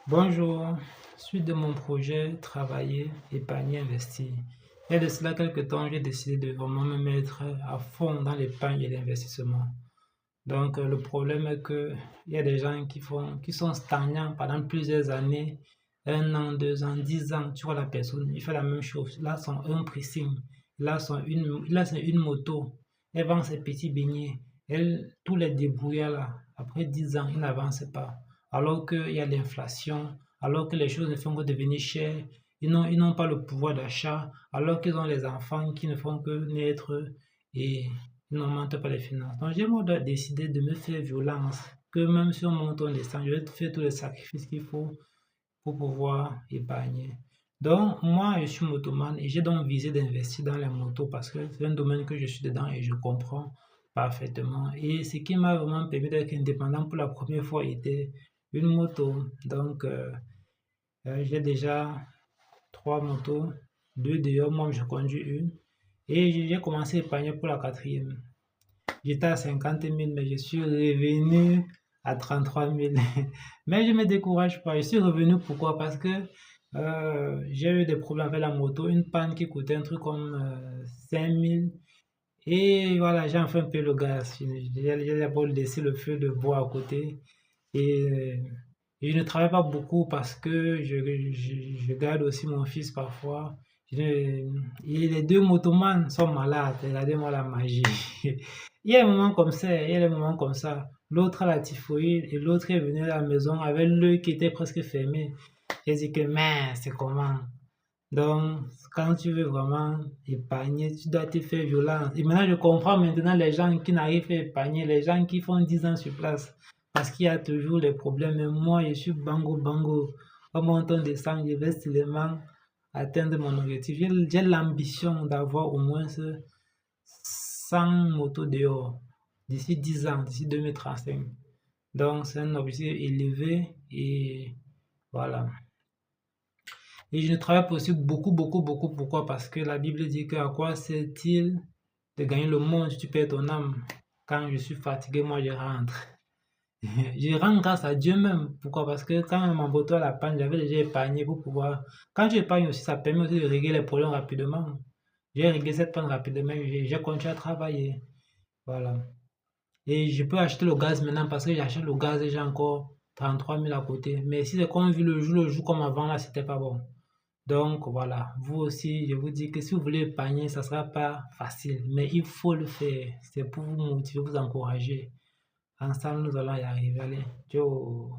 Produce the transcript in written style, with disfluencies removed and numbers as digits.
Bonjour, suite de mon projet travailler, épargner, investir. Il y a de cela quelques temps, j'ai décidé de vraiment me mettre à fond dans l'épargne et l'investissement. Donc, le problème est que il y a des gens qui sont stagnants pendant plusieurs années, 1 an, 2 ans, 10 ans. Tu vois la personne, il fait la même chose. Il a son un pressing, il a une moto, elle vend ses petits beignets, tous les débrouillards là, après 10 ans, il n'avance pas. Alors qu'il y a l'inflation, alors que les choses ne font que devenir chères, ils n'ont pas le pouvoir d'achat, alors qu'ils ont les enfants qui ne font que naître et ils n'augmentent pas les finances. Donc, j'ai moi décidé de me faire violence, que même si on monte, on descend, je vais faire tous les sacrifices qu'il faut pour pouvoir épargner. Donc, moi, je suis motoman et j'ai donc visé d'investir dans les motos parce que c'est un domaine que je suis dedans et je comprends parfaitement. Et ce qui m'a vraiment permis d'être indépendant pour la première fois était une moto. Donc, j'ai déjà 3 motos, 2 d'ailleurs, moi je conduis une. Et j'ai commencé à épargner pour la quatrième. J'étais à 50 000, mais je suis revenu à 33 000. Mais je ne me décourage pas. Je suis revenu pourquoi? Parce que j'ai eu des problèmes avec la moto, une panne qui coûtait un truc comme 5 000. Et voilà, j'ai enfin payé le gaz. J'ai d'abord laissé le feu de bois à côté. Et, euh, et je ne travaille pas beaucoup parce que je garde aussi mon fils parfois. Et les deux motomans sont malades. Regardez-moi la magie. Il y a des moments comme ça, il y a des moments comme ça. L'autre a la typhoïde et l'autre est venu à la maison avec l'œil qui était presque fermé. J'ai dit que, mais c'est comment? Donc, quand tu veux vraiment épargner, tu dois te faire violence. Et maintenant, je comprends maintenant les gens qui n'arrivent pas à épargner, les gens qui font 10 ans sur place. Parce qu'il y a toujours les problèmes. Mais moi, je suis bango bango. Au montant de descend, je vais seulement atteindre mon objectif. J'ai l'ambition d'avoir au moins 100 motos dehors d'ici 10 ans, d'ici 2035. Donc, c'est un objectif élevé et voilà. Et je ne travaille pas aussi beaucoup, beaucoup, beaucoup. Pourquoi? Parce que la Bible dit que à quoi sert-il de gagner le monde si tu perds ton âme? Quand je suis fatigué, moi je rentre. Je rentre grâce à Dieu même. Pourquoi? Parce que quand mon moto à la panne, j'avais déjà épargné pour pouvoir. Quand tu épargnes aussi, ça permet aussi de régler les problèmes rapidement. J'ai réglé cette panne rapidement, j'ai continué à travailler. Voilà. Et je peux acheter le gaz maintenant parce que j'achète le gaz et j'ai encore 33 000 à côté. Mais si c'est comme vu le jour comme avant, là, c'était pas bon. Donc voilà, vous aussi, je vous dis que si vous voulez épargner, ça ne sera pas facile, mais il faut le faire. C'est pour vous motiver, vous encourager. Ensemble, nous allons y arriver. Allez, ciao.